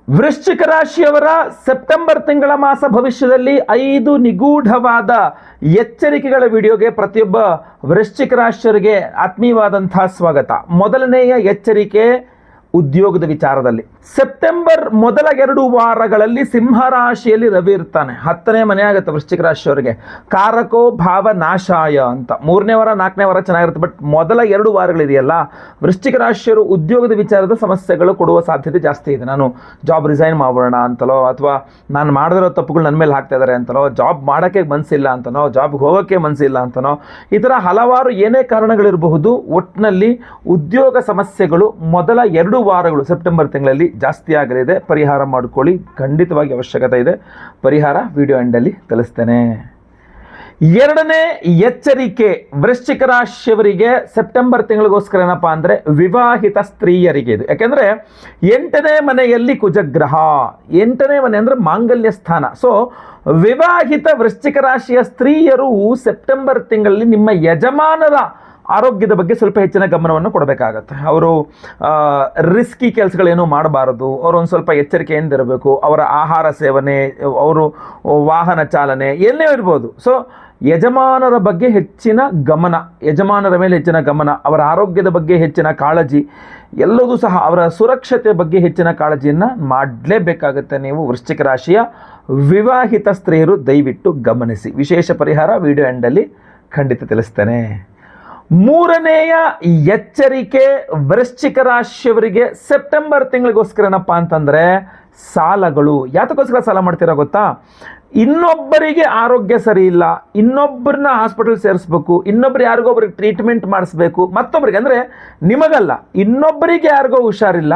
ವೃಶ್ಚಿಕ ರಾಶಿಯವರ ಸೆಪ್ಟೆಂಬರ್ ತಿಂಗಳ ಮಾಸ ಭವಿಷ್ಯದಲ್ಲಿ 5 ನಿಗೂಢವಾದ ಎಚ್ಚರಿಕೆಗಳ ವಿಡಿಯೋಗೆ ಪ್ರತಿಯೊಬ್ಬ ವೃಶ್ಚಿಕ ರಾಶಿಯವರಿಗೆ ಆತ್ಮೀಯವಾದಂತಹ ಸ್ವಾಗತ. ಮೊದಲನೆಯ ಎಚ್ಚರಿಕೆ ಉದ್ಯೋಗದ ವಿಚಾರದಲ್ಲಿ. ಸೆಪ್ಟೆಂಬರ್ ಮೊದಲ 2 ವಾರಗಳಲ್ಲಿ ಸಿಂಹ ರಾಶಿಯಲ್ಲಿ ರವಿ ಇರ್ತಾನೆ. 10ನೇ ಮನೆ ಆಗುತ್ತೆ ವೃಶ್ಚಿಕ ರಾಶಿಯವರಿಗೆ. ಕಾರಕೋ ಭಾವ ನಾಶಾಯ ಅಂತ. 3ನೇ ವಾರ 4ನೇ ವಾರ ಚೆನ್ನಾಗಿರುತ್ತೆ. ಬಟ್ ಮೊದಲ 2 ವಾರಗಳಿದೆಯಲ್ಲ, ವೃಶ್ಚಿಕ ರಾಶಿಯವರು ಉದ್ಯೋಗದ ವಿಚಾರದ ಸಮಸ್ಯೆಗಳು ಕೊಡುವ ಸಾಧ್ಯತೆ ಜಾಸ್ತಿ ಇದೆ. ನಾನು ಜಾಬ್ ರಿಸೈನ್ ಮಾಡೋಣ ಅಂತಲೋ, ಅಥವಾ ನಾನು ಮಾಡಿದಿರೋ ತಪ್ಪುಗಳು ನನ್ನ ಮೇಲೆ ಹಾಕ್ತಾ ಇದ್ದಾರೆ ಅಂತಲೋ, ಜಾಬ್ ಮಾಡೋಕ್ಕೆ ಮನಸ್ಸಿಲ್ಲ ಅಂತನೋ, ಜಾಬ್ಗೆ ಹೋಗೋಕ್ಕೆ ಮನಸ್ಸಿಲ್ಲ ಅಂತನೋ, ಈ ಥರ ಹಲವಾರು ಏನೇ ಕಾರಣಗಳಿರಬಹುದು. ಒಟ್ಟಿನಲ್ಲಿ ಉದ್ಯೋಗ ಸಮಸ್ಯೆಗಳು ಮೊದಲ 2 ವಾರಗಳು ಸೆಪ್ಟೆಂಬರ್ ತಿಂಗಳಲ್ಲಿ ಜಾಸ್ತಿ ಆಗಲಿದೆ. ಪರಿಹಾರ ಮಾಡಿಕೊಳ್ಳಿ, ಖಂಡಿತವಾಗಿ ಅವಶ್ಯಕತೆ ಇದೆ. ಪರಿಹಾರ ವಿಡಿಯೋ ಎಂಡಲ್ಲಿ ತಿಳಿಸ್ತೇನೆ. ಎರಡನೇ ಎಚ್ಚರಿಕೆ ವೃಶ್ಚಿಕ ರಾಶಿಯವರಿಗೆ ಸೆಪ್ಟೆಂಬರ್ ತಿಂಗಳಿಗೋಸ್ಕರ ಏನಪ್ಪಾ ಅಂದರೆ ವಿವಾಹಿತ ಸ್ತ್ರೀಯರಿಗೆ ಇದು. ಯಾಕೆಂದರೆ 8ನೇ ಮನೆಯಲ್ಲಿ ಕುಜಗ್ರಹ. 8ನೇ ಮನೆ ಅಂದರೆ ಮಾಂಗಲ್ಯ ಸ್ಥಾನ. ಸೊ ವಿವಾಹಿತ ವೃಶ್ಚಿಕ ರಾಶಿಯ ಸ್ತ್ರೀಯರು ಸೆಪ್ಟೆಂಬರ್ ತಿಂಗಳಲ್ಲಿ ನಿಮ್ಮ ಯಜಮಾನರ ಆರೋಗ್ಯದ ಬಗ್ಗೆ ಸ್ವಲ್ಪ ಹೆಚ್ಚಿನ ಗಮನವನ್ನು ಕೊಡಬೇಕಾಗತ್ತೆ. ಅವರು ರಿಸ್ಕಿ ಕೆಲಸಗಳೇನೂ ಮಾಡಬಾರದು. ಅವರು ಒಂದು ಸ್ವಲ್ಪ ಎಚ್ಚರಿಕೆಯಿಂದ ಇರಬೇಕು. ಅವರ ಆಹಾರ ಸೇವನೆ, ಅವರು ವಾಹನ ಚಾಲನೆ ಎಲ್ಲೇ ಇರ್ಬೋದು. ಸೊ ಯಜಮಾನರ ಬಗ್ಗೆ ಹೆಚ್ಚಿನ ಗಮನ, ಯಜಮಾನರ ಮೇಲೆ ಹೆಚ್ಚಿನ ಗಮನ, ಅವರ ಆರೋಗ್ಯದ ಬಗ್ಗೆ ಹೆಚ್ಚಿನ ಕಾಳಜಿ, ಎಲ್ಲದೂ ಸಹ ಅವರ ಸುರಕ್ಷತೆ ಬಗ್ಗೆ ಹೆಚ್ಚಿನ ಕಾಳಜಿಯನ್ನು ಮಾಡಲೇಬೇಕಾಗುತ್ತೆ. ನೀವು ವೃಶ್ಚಿಕ ರಾಶಿಯ ವಿವಾಹಿತ ಸ್ತ್ರೀಯರು ದಯವಿಟ್ಟು ಗಮನಿಸಿ. ವಿಶೇಷ ಪರಿಹಾರ ವಿಡಿಯೋ ಎಂಡಲ್ಲಿ ಖಂಡಿತ ತಿಳಿಸ್ತೇನೆ. ಮೂರನೆಯ ಎಚ್ಚರಿಕೆ ವೃಶ್ಚಿಕ ರಾಶಿಯವರಿಗೆ ಸೆಪ್ಟೆಂಬರ್ ತಿಂಗಳಿಗೋಸ್ಕರ ಏನಪ್ಪ ಅಂತಂದರೆ ಸಾಲಗಳು. ಯಾತಕ್ಕೋಸ್ಕರ ಸಾಲ ಮಾಡ್ತೀರಾ ಗೊತ್ತಾ? ಇನ್ನೊಬ್ಬರಿಗೆ ಆರೋಗ್ಯ ಸರಿ ಇಲ್ಲ, ಇನ್ನೊಬ್ಬರನ್ನ ಹಾಸ್ಪಿಟಲ್ ಸೇರಿಸ್ಬೇಕು, ಇನ್ನೊಬ್ರು ಯಾರಿಗೋ ಒಬ್ರಿಗೆ ಟ್ರೀಟ್ಮೆಂಟ್ ಮಾಡಿಸ್ಬೇಕು, ಮತ್ತೊಬ್ಬರಿಗೆ ಅಂದರೆ ನಿಮಗಲ್ಲ, ಇನ್ನೊಬ್ಬರಿಗೆ ಯಾರಿಗೋ ಹುಷಾರಿಲ್ಲ,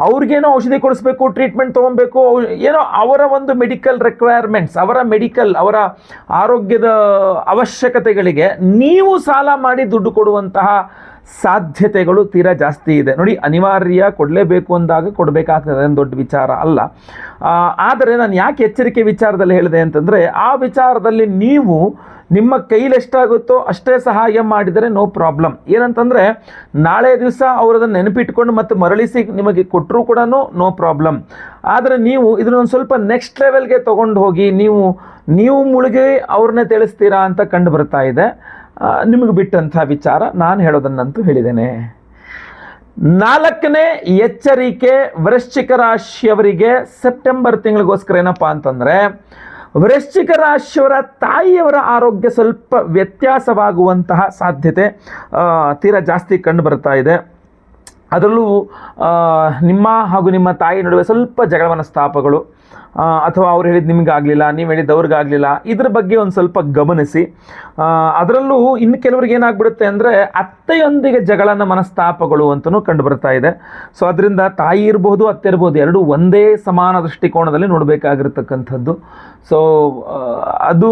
ಅವ್ರಿಗೇನೋ ಔಷಧಿ ಕೊಡಿಸ್ಬೇಕು, ಟ್ರೀಟ್ಮೆಂಟ್ ತೊಗೊಬೇಕು, ಏನೋ ಅವರ ಒಂದು ಮೆಡಿಕಲ್ ರಿಕ್ವೈರ್ಮೆಂಟ್ಸ್, ಅವರ ಆರೋಗ್ಯದ ಅವಶ್ಯಕತೆಗಳಿಗೆ ನೀವು ಸಾಲ ಮಾಡಿ ದುಡ್ಡು ಕೊಡುವಂತಹ ಸಾಧ್ಯತೆಗಳು ತೀರಾ ಜಾಸ್ತಿ ಇದೆ. ನೋಡಿ, ಅನಿವಾರ್ಯ ಕೊಡಲೇಬೇಕು ಅಂದಾಗ ಕೊಡಬೇಕಾಗ್ತದೆ, ದೊಡ್ಡ ವಿಚಾರ ಅಲ್ಲ. ಆದರೆ ನಾನು ಯಾಕೆ ಎಚ್ಚರಿಕೆ ವಿಚಾರದಲ್ಲಿ ಹೇಳಿದೆ ಅಂತಂದರೆ, ಆ ವಿಚಾರದಲ್ಲಿ ನೀವು ನಿಮ್ಮ ಕೈಲಿ ಎಷ್ಟಾಗುತ್ತೋ ಅಷ್ಟೇ ಸಹಾಯ ಮಾಡಿದರೆ ನೋ ಪ್ರಾಬ್ಲಮ್. ಏನಂತಂದರೆ ನಾಳೆ ದಿವಸ ಅವರದನ್ನು ನೆನಪಿಟ್ಕೊಂಡು ಮತ್ತು ಮರಳಿಸಿ ನಿಮಗೆ ಕೊಟ್ಟರೂ ಕೂಡ ನೋ ಪ್ರಾಬ್ಲಮ್. ಆದರೆ ನೀವು ಇದನ್ನೊಂದು ಸ್ವಲ್ಪ ನೆಕ್ಸ್ಟ್ ಲೆವೆಲ್ಗೆ ತೊಗೊಂಡು ಹೋಗಿ ನೀವು ಮುಳುಗಿ ಅವ್ರನ್ನೇ ತಿಳಿಸ್ತೀರಾ ಅಂತ ಕಂಡು ಬರ್ತಾ ಇದೆ. ನಿಮಗೆ ಬಿಟ್ಟಂಥ ವಿಚಾರ, ನಾನು ಹೇಳೋದನ್ನಂತೂ ಹೇಳಿದ್ದೇನೆ. 4ನೇ ಎಚ್ಚರಿಕೆ ವೃಶ್ಚಿಕ ರಾಶಿಯವರಿಗೆ ಸೆಪ್ಟೆಂಬರ್ ತಿಂಗಳಿಗೋಸ್ಕರ ಏನಪ್ಪ ಅಂತಂದರೆ ವೃಶ್ಚಿಕ ರಾಶಿಯವರ ತಾಯಿಯವರ ಆರೋಗ್ಯ ಸ್ವಲ್ಪ ವ್ಯತ್ಯಾಸವಾಗುವಂತಹ ಸಾಧ್ಯತೆ ತೀರಾ ಜಾಸ್ತಿ ಕಂಡು ಬರ್ತಾ ಇದೆ. ಅದರಲ್ಲೂ ನಿಮ್ಮ ಹಾಗೂ ನಿಮ್ಮ ತಾಯಿ ನಡುವೆ ಸ್ವಲ್ಪ ಜಗಳ ಮನಸ್ತಾಪಗಳು, ಅಥವಾ ಅವ್ರು ಹೇಳಿದ್ದು ನಿಮಗಾಗಲಿಲ್ಲ, ನೀವು ಹೇಳಿದ್ದು ಅವ್ರಿಗಾಗಲಿಲ್ಲ, ಇದ್ರ ಬಗ್ಗೆ ಒಂದು ಸ್ವಲ್ಪ ಗಮನಿಸಿ. ಅದರಲ್ಲೂ ಇನ್ನು ಕೆಲವ್ರಿಗೆ ಏನಾಗ್ಬಿಡುತ್ತೆ ಅಂದರೆ ಅತ್ತೆಯೊಂದಿಗೆ ಜಗಳನ ಮನಸ್ತಾಪಗಳು ಅಂತಲೂ ಕಂಡು ಬರ್ತಾ ಇದೆ. ಸೊ ಅದರಿಂದ ತಾಯಿ ಇರ್ಬೋದು, ಅತ್ತೆ ಇರ್ಬೋದು, ಎರಡೂ ಒಂದೇ ಸಮಾನ ದೃಷ್ಟಿಕೋನದಲ್ಲಿ ನೋಡಬೇಕಾಗಿರ್ತಕ್ಕಂಥದ್ದು. ಸೊ ಅದು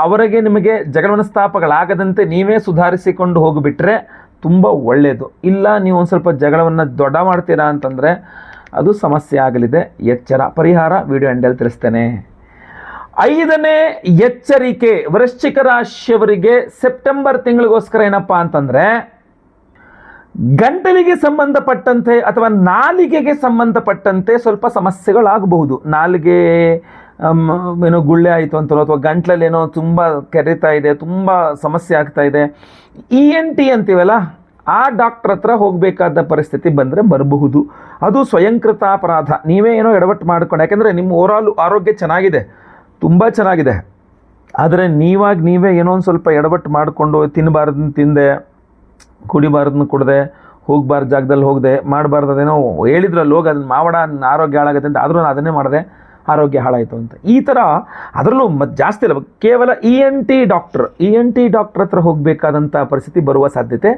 ಅವರಿಗೆ ನಿಮಗೆ ಜಗಳ ಮನಸ್ತಾಪಗಳಾಗದಂತೆ ನೀವೇ ಸುಧಾರಿಸಿಕೊಂಡು ಹೋಗಿಬಿಟ್ರೆ ತುಂಬ ಒಳ್ಳೆಯದು. ಇಲ್ಲ ನೀವು ಒಂದು ಸ್ವಲ್ಪ ಜಗಳವನ್ನು ದೊಡ್ಡ ಮಾಡ್ತೀರಾ ಅಂತಂದರೆ ಅದು ಸಮಸ್ಯೆ ಆಗಲಿದೆ. ಎಚ್ಚರ. ಪರಿಹಾರ ವಿಡಿಯೋ ಎಂಡಲ್ಲಿ ತಿಳಿಸ್ತೇನೆ. 5ನೇ ಎಚ್ಚರಿಕೆ ವೃಶ್ಚಿಕ ರಾಶಿಯವರಿಗೆ ಸೆಪ್ಟೆಂಬರ್ ತಿಂಗಳಿಗೋಸ್ಕರ ಏನಪ್ಪ ಅಂತಂದರೆ ಗಂಟಲಿಗೆ ಸಂಬಂಧಪಟ್ಟಂತೆ ಅಥವಾ ನಾಲಿಗೆಗೆ ಸಂಬಂಧಪಟ್ಟಂತೆ ಸ್ವಲ್ಪ ಸಮಸ್ಯೆಗಳಾಗಬಹುದು. ನಾಲಿಗೆ ಏನೋ ಗುಳ್ಳೆ ಆಯಿತು ಅಂತಲೋ, ಅಥವಾ ಗಂಟ್ಲಲ್ಲಿ ಏನೋ ತುಂಬ ಕೆರೀತಾ ಇದೆ, ತುಂಬ ಸಮಸ್ಯೆ ಆಗ್ತಾ ಇದೆ, ENT ಅಂತೀವಲ್ಲ, ಆ ಡಾಕ್ಟ್ರ್ ಹತ್ರ ಹೋಗಬೇಕಾದ ಪರಿಸ್ಥಿತಿ ಬರಬಹುದು. ಅದು ಸ್ವಯಂಕೃತ ಅಪರಾಧ. ನೀವೇ ಏನೋ ಎಡವಟ್ಟು ಮಾಡ್ಕೊಂಡು, ಯಾಕೆಂದರೆ ನಿಮ್ಮ ಓವರಾಲ್ ಆರೋಗ್ಯ ಚೆನ್ನಾಗಿದೆ, ತುಂಬ ಚೆನ್ನಾಗಿದೆ, ಆದರೆ ನೀವೇ ಏನೋ ಒಂದು ಸ್ವಲ್ಪ ಎಡವಟ್ಟು ಮಾಡಿಕೊಂಡು ತಿನ್ನಬಾರ್ದನ್ನ ತಿಂದೆ, ಕುಡಿಬಾರ್ದನ್ನ ಕುಡ್ದೆ, ಹೋಗಬಾರ್ದು ಜಾಗದಲ್ಲಿ ಹೋಗದೆ, ಮಾಡಬಾರ್ದೇನೋ ಹೇಳಿದ್ರಲ್ಲಿ ಹೋಗಿ ಅದನ್ನು ಮಾವಡ ಆರೋಗ್ಯ ಹಾಳಾಗುತ್ತೆ ಅಂತ, ಆದರೂ ಅದನ್ನೇ ಮಾಡಿದೆ, ಆರೋಗ್ಯ ಹಾಳಾಯಿತು ಅಂತ. ಈ ಥರ ಅದರಲ್ಲೂ ಜಾಸ್ತಿ ಇಲ್ಲ, ಕೇವಲ ENT ಡಾಕ್ಟ್ರ್ ಹತ್ರ ಹೋಗಬೇಕಾದಂಥ ಪರಿಸ್ಥಿತಿ ಬರುವ ಸಾಧ್ಯತೆ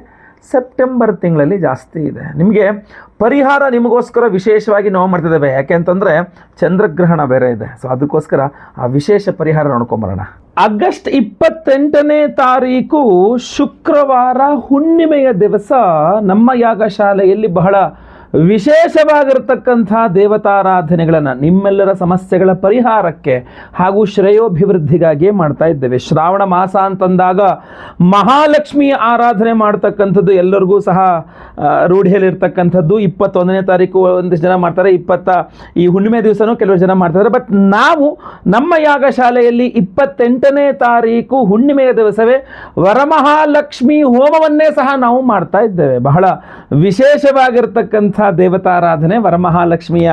ಸೆಪ್ಟೆಂಬರ್ ತಿಂಗಳಲ್ಲಿ ಜಾಸ್ತಿ ಇದೆ. ನಿಮಗೆ ಪರಿಹಾರ ನಿಮಗೋಸ್ಕರ ವಿಶೇಷವಾಗಿ ನಾವು ಮಾಡ್ತಿದ್ದೇವೆ. ಯಾಕೆ ಅಂತಂದರೆ ಚಂದ್ರಗ್ರಹಣ ಬೇರೆ ಇದೆ. ಸೊ ಅದಕ್ಕೋಸ್ಕರ ಆ ವಿಶೇಷ ಪರಿಹಾರ ನೋಡ್ಕೊಂಬರೋಣ. ಆಗಸ್ಟ್ 28ನೇ ತಾರೀಕು ಶುಕ್ರವಾರ ಹುಣ್ಣಿಮೆಯ ದಿವಸ ನಮ್ಮ ಯಾಗಶಾಲೆಯಲ್ಲಿ ಬಹಳ ವಿಶೇಷವಾಗಿರತಕ್ಕಂಥ ದೇವತಾರಾಧನೆಗಳನ್ನು ನಿಮ್ಮೆಲ್ಲರ ಸಮಸ್ಯೆಗಳ ಪರಿಹಾರಕ್ಕೆ ಹಾಗೂ ಶ್ರೇಯೋಭಿವೃದ್ಧಿಗಾಗಿ ಮಾಡ್ತಾ ಇದ್ದೇವೆ. ಶ್ರಾವಣ ಮಾಸ ಅಂತಂದಾಗ ಮಹಾಲಕ್ಷ್ಮಿಯ ಆರಾಧನೆ ಮಾಡ್ತಕ್ಕಂಥದ್ದು ಎಲ್ಲರಿಗೂ ಸಹ ರೂಢಿಯಲ್ಲಿರ್ತಕ್ಕಂಥದ್ದು. 21ನೇ ತಾರೀಕು ಒಂದಿಷ್ಟು ಜನ ಮಾಡ್ತಾರೆ, ಈ ಹುಣ್ಣಿಮೆ ದಿವಸನೂ ಕೆಲವರು ಜನ ಮಾಡ್ತಾರೆ. ಬಟ್ ನಾವು ನಮ್ಮ ಯಾಗಶಾಲೆಯಲ್ಲಿ 28ನೇ ತಾರೀಕು ಹುಣ್ಣಿಮೆಯ ದಿವಸವೇ ವರಮಹಾಲಕ್ಷ್ಮಿ ಹೋಮವನ್ನೇ ಸಹ ನಾವು ಮಾಡ್ತಾ ಇದ್ದೇವೆ. ಬಹಳ ವಿಶೇಷವಾಗಿರ್ತಕ್ಕಂಥ ದೇವತಾರಾಧನೆ ವರಮಹಾಲಕ್ಷ್ಮಿಯ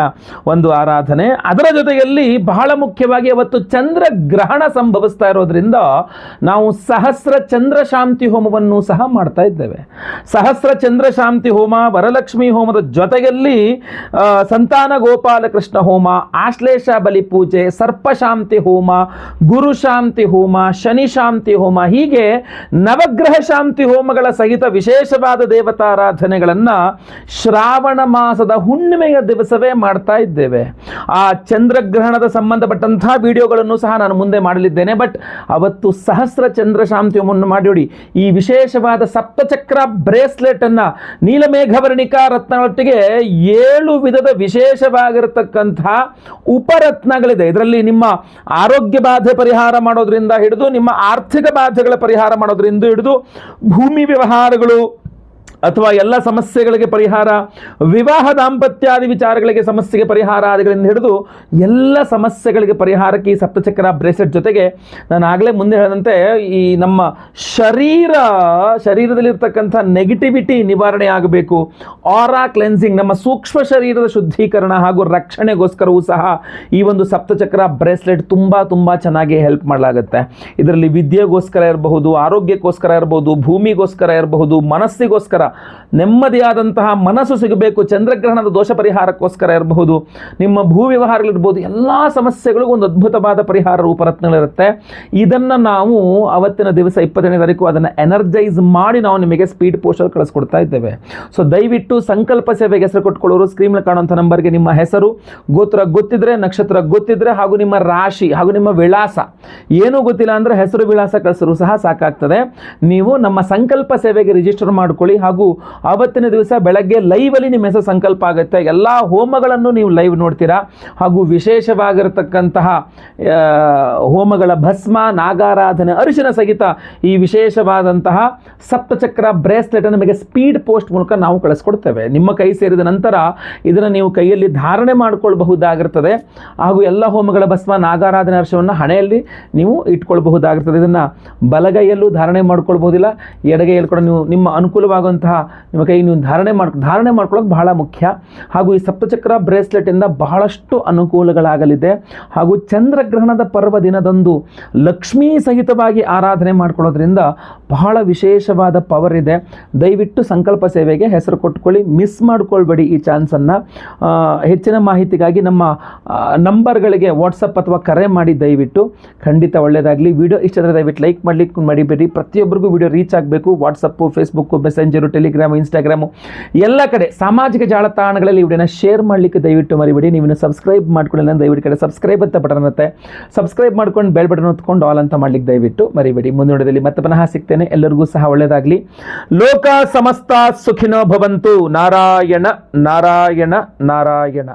ಒಂದು ಆರಾಧನೆ. ಅದರ ಜೊತೆಯಲ್ಲಿ ಬಹಳ ಮುಖ್ಯವಾಗಿ ಅವತ್ತು ಚಂದ್ರಗ್ರಹಣ ಸಂಭವಿಸ್ತಾ ಇರೋದ್ರಿಂದ ನಾವು ಸಹಸ್ರ ಚಂದ್ರ ಶಾಂತಿ ಹೋಮವನ್ನು ಸಹ ಮಾಡ್ತಾ ಇದ್ದೇವೆ. ಸಹಸ್ರ ಚಂದ್ರ ಶಾಂತಿ ಹೋಮ, ವರಲಕ್ಷ್ಮಿ ಹೋಮದ ಜೊತೆಯಲ್ಲಿ ಸಂತಾನ ಗೋಪಾಲಕೃಷ್ಣ ಹೋಮ, ಆಶ್ಲೇಷ ಬಲಿ ಪೂಜೆ, ಸರ್ಪಶಾಂತಿ ಹೋಮ, ಗುರು ಶಾಂತಿ ಹೋಮ, ಶನಿ ಶಾಂತಿ ಹೋಮ, ಹೀಗೆ ನವಗ್ರಹ ಶಾಂತಿ ಹೋಮಗಳ ಸಹಿತ ವಿಶೇಷವಾದ ದೇವತಾರಾಧನೆಗಳನ್ನು ಶ್ರಾವಣ ಮಾಸದ ಹುಣ್ಣಿಮೆಯ ದಿವಸವೇ ಮಾಡ್ತಾ ಇದ್ದೇವೆ. ಆ ಚಂದ್ರಗ್ರಹಣದ ಸಂಬಂಧಪಟ್ಟಂತಹ ವಿಡಿಯೋಗಳನ್ನು ಸಹ ನಾನು ಮುಂದೆ ಮಾಡಲಿದ್ದೇನೆ. ಬಟ್ ಅವತ್ತು ಸಹಸ್ರ ಚಂದ್ರ ಶಾಂತಿ ಹೋಮವನ್ನು ಮಾಡಿ ಈ ವಿಶೇಷವಾದ ಸಪ್ತಚಕ್ರ ಬ್ರೇಸ್ಲೆಟ್ ಅನ್ನ ನೀಲಮೇಘವರ್ಣಿಕಾ ರತ್ನಗಳೊಟ್ಟಿಗೆ 7 ವಿಧದ ವಿಶೇಷವಾಗಿರತಕ್ಕಂತಹ ಉಪರತ್ನಗಳಿದೆ. ಇದರಲ್ಲಿ ನಿಮ್ಮ ಆರೋಗ್ಯ ಬಾಧೆ ಪರಿಹಾರ ಮಾಡೋದ್ರಿಂದ ಹಿಡಿದು ನಿಮ್ಮ ಆರ್ಥಿಕ ಬಾಧೆಗಳ ಪರಿಹಾರ ಮಾಡೋದ್ರಿಂದ ಹಿಡಿದು ಭೂಮಿ ವ್ಯವಹಾರಗಳು ಅಥವಾ ಎಲ್ಲ ಸಮಸ್ಯೆಗಳಿಗೆ ಪರಿಹಾರ, ವಿವಾಹ ದಾಂಪತ್ಯಾದಿ ವಿಚಾರಗಳಿಗೆ ಸಮಸ್ಯೆಗೆ ಪರಿಹಾರ ಆದಿಗಳಿಂದ ಹಿಡಿದು ಎಲ್ಲ ಸಮಸ್ಯೆಗಳಿಗೆ ಪರಿಹಾರಕ್ಕೆ ಈ ಸಪ್ತಚಕ್ರ ಬ್ರೇಸ್ಲೆಟ್ ಜೊತೆಗೆ ನಾನು ಆಗಲೇ ಮುಂದೆ ಹೇಳಿದಂತೆ ಈ ನಮ್ಮ ಶರೀರದಲ್ಲಿರ್ತಕ್ಕಂಥ ನೆಗೆಟಿವಿಟಿ ನಿವಾರಣೆ ಆಗಬೇಕು, ಆರಾ ಕ್ಲೆನ್ಸಿಂಗ್, ನಮ್ಮ ಸೂಕ್ಷ್ಮ ಶರೀರದ ಶುದ್ಧೀಕರಣ ಹಾಗೂ ರಕ್ಷಣೆಗೋಸ್ಕರವೂ ಸಹ ಈ ಒಂದು ಸಪ್ತಚಕ್ರ ಬ್ರೇಸ್ಲೆಟ್ ತುಂಬ ಚೆನ್ನಾಗಿ ಹೆಲ್ಪ್ ಮಾಡಲಾಗುತ್ತೆ. ಇದರಲ್ಲಿ ವಿದ್ಯೆಗೋಸ್ಕರ ಇರಬಹುದು, ಆರೋಗ್ಯಕ್ಕೋಸ್ಕರ ಇರಬಹುದು, ಭೂಮಿಗೋಸ್ಕರ ಇರಬಹುದು, ಮನಸ್ಸಿಗೋಸ್ಕರ ನೆಮ್ಮದಿಯಾದಂತಹ ಮನಸ್ಸು ಸಿಗಬೇಕು, ಚಂದ್ರಗ್ರಹಣದ ದೋಷ ಪರಿಹಾರಕ್ಕೋಸ್ಕರ ಇರಬಹುದು, ನಿಮ್ಮ ಭೂ ವ್ಯವಹಾರಗಳಿರ್ಬೋದು, ಎಲ್ಲ ಸಮಸ್ಯೆಗಳಿಗೂ ಒಂದು ಅದ್ಭುತವಾದ ಪರಿಹಾರ ರೂಪರತ್ನಗಳಿರುತ್ತೆ. ಇದನ್ನು ನಾವು ಅವತ್ತಿನ ದಿವಸ 20ನೇ ತಾರೀಕು ಅದನ್ನು ಎನರ್ಜೈಸ್ ಮಾಡಿ ನಾವು ನಿಮಗೆ ಸ್ಪೀಡ್ ಪೋಸ್ಟಲ್ಲಿ ಕಳಿಸ್ಕೊಡ್ತಾ ಇದ್ದೇವೆ. ಸೊ ದಯವಿಟ್ಟು ಸಂಕಲ್ಪ ಸೇವೆಗೆ ಹೆಸರು ಕೊಟ್ಕೊಳ್ಳೋರು ಸ್ಕ್ರೀನ್ ಕಾಣುವಂಥ ನಂಬರ್ಗೆ ನಿಮ್ಮ ಹೆಸರು, ಗೋತ್ರ ಗೊತ್ತಿದ್ರೆ, ನಕ್ಷತ್ರ ಗೊತ್ತಿದ್ರೆ ಹಾಗೂ ನಿಮ್ಮ ರಾಶಿ ಹಾಗೂ ನಿಮ್ಮ ವಿಳಾಸ ಏನೂ ಗೊತ್ತಿಲ್ಲ ಅಂದರೆ ಹೆಸರು ವಿಳಾಸ ಕಳಿಸರು ಸಹ ಸಾಕಾಗ್ತದೆ. ನೀವು ನಮ್ಮ ಸಂಕಲ್ಪ ಸೇವೆಗೆ ರಿಜಿಸ್ಟರ್ ಮಾಡ್ಕೊಳ್ಳಿ. ಹಾಗೂ ಆವತ್ತಿನ ದಿವಸ ಬೆಳಗ್ಗೆ ಲೈವ್ ಅಲ್ಲಿ ನಿಮ್ಮ ಹೆಸರು ಸಂಕಲ್ಪ ಆಗುತ್ತೆ. ಎಲ್ಲ ಹೋಮಗಳನ್ನು ನೀವು ಲೈವ್ ನೋಡ್ತೀರಾ. ಹಾಗೂ ವಿಶೇಷವಾಗಿರತಕ್ಕಂತಹ ಹೋಮಗಳ ಭಸ್ಮ, ನಾಗಾರಾಧನೆ, ಅರಿಶಿನ ಸಹಿತ ಈ ವಿಶೇಷವಾದಂತಹ ಸಪ್ತಚಕ್ರ ಬ್ರೇಸ್ಲೆಟ್ ನಮಗೆ ಸ್ಪೀಡ್ ಪೋಸ್ಟ್ ಮೂಲಕ ನಾವು ಕಳಿಸ್ಕೊಡ್ತೇವೆ. ನಿಮ್ಮ ಕೈ ಸೇರಿದ ನಂತರ ಇದನ್ನು ನೀವು ಕೈಯಲ್ಲಿ ಧಾರಣೆ ಮಾಡಿಕೊಳ್ಳಬಹುದಾಗಿರ್ತದೆ. ಹಾಗೂ ಎಲ್ಲ ಹೋಮಗಳ ಭಸ್ಮ, ನಾಗಾರಾಧನೆ, ಅರಿಶಿನವನ್ನು ಹಣೆಯಲ್ಲಿ ನೀವು ಇಟ್ಕೊಳ್ಬಹುದಾಗಿರ್ತದೆ. ಇದನ್ನು ಬಲಗೈಯಲ್ಲೂ ಧಾರಣೆ ಮಾಡ್ಕೊಳ್ಬಹುದಿಲ್ಲ, ಎಡಗೈಯಲ್ಲಿ ಕೂಡ ನೀವು ನಿಮ್ಮ ಅನುಕೂಲವಾಗುವಂತಹ ನಿಮ್ಮ ಕೈ ನೀವು ಧಾರಣೆ ಮಾಡ್ಕೊಳ್ಳೋದು ಬಹಳ ಮುಖ್ಯ. ಹಾಗೂ ಈ ಸಪ್ತಚಕ್ರ ಬ್ರೇಸ್ಲೆಟಿಂದ ಬಹಳಷ್ಟು ಅನುಕೂಲಗಳಾಗಲಿದೆ. ಹಾಗೂ ಚಂದ್ರಗ್ರಹಣದ ಪರ್ವ ದಿನದಂದು ಲಕ್ಷ್ಮೀ ಸಹಿತವಾಗಿ ಆರಾಧನೆ ಮಾಡ್ಕೊಳ್ಳೋದ್ರಿಂದ ಬಹಳ ವಿಶೇಷವಾದ ಪವರ್ ಇದೆ. ದಯವಿಟ್ಟು ಸಂಕಲ್ಪ ಸೇವೆಗೆ ಹೆಸರು ಕೊಟ್ಕೊಳ್ಳಿ, ಮಿಸ್ ಮಾಡ್ಕೊಳ್ಬೇಡಿ ಈ ಚಾನ್ಸನ್ನು. ಹೆಚ್ಚಿನ ಮಾಹಿತಿಗಾಗಿ ನಮ್ಮ ನಂಬರ್ಗಳಿಗೆ ವಾಟ್ಸಪ್ ಅಥವಾ ಕರೆ ಮಾಡಿ. ದಯವಿಟ್ಟು ಖಂಡಿತ ಒಳ್ಳೆಯದಾಗಲಿ. ವಿಡಿಯೋ ಇಷ್ಟದ ದಯವಿಟ್ಟು ಲೈಕ್ ಮಾಡಲಿಕ್ಕೆ ಮರಿಬೇಡಿ. ಪ್ರತಿಯೊಬ್ಬರಿಗೂ ವಿಡಿಯೋ ರೀಚ್ ಆಗಬೇಕು. WhatsApp, Facebook, messenger, Telegram, Instagram ಎಲ್ಲ ಕಡೆ ಸಾಮಾಜಿಕ ಜಾಲತಾಣಗಳಲ್ಲಿ ವಿಡಿಯೋನ ಶೇರ್ ಮಾಡಲಿಕ್ಕೆ ದಯವಿಟ್ಟು ಮರಿಬೇಡಿ. ನೀವು ಸಬ್ಸ್ಕ್ರೈಬ್ ಮಾಡ್ಕೊಳ್ಳಿ, ದಯವಿಟ್ಟು ಕಡೆ ಸಬ್ಸ್ಕ್ರೈಬ್ ಅಂತ ಬಟನ್ ಇರುತ್ತೆ, ಸಬ್ಸ್ಕ್ರೈಬ್ ಮಾಡ್ಕೊಂಡು ಬೆಲ್ ಬಟನ್ ಹೊತ್ಕೊಂಡು ಆಲ್ ಅಂತ ಮಾಡ್ಲಿಕ್ಕೆ ದಯವಿಟ್ಟು ಮರಿಬೇಡಿ. ಮುಂದಿನ ವಿಡಿಯೋದಲ್ಲಿ ಮತ್ತೆ ಪುನಃ ಸಿಗ್ತೇನೆ. ಎಲ್ಲರಿಗೂ ಸಹ ಒಳ್ಳೆಯದಾಗಲಿ. ಲೋಕ ಸಮಸ್ತ ಸುಖಿನೋ ಭವಂತು. ನಾರಾಯಣ ನಾರಾಯಣ ನಾರಾಯಣ.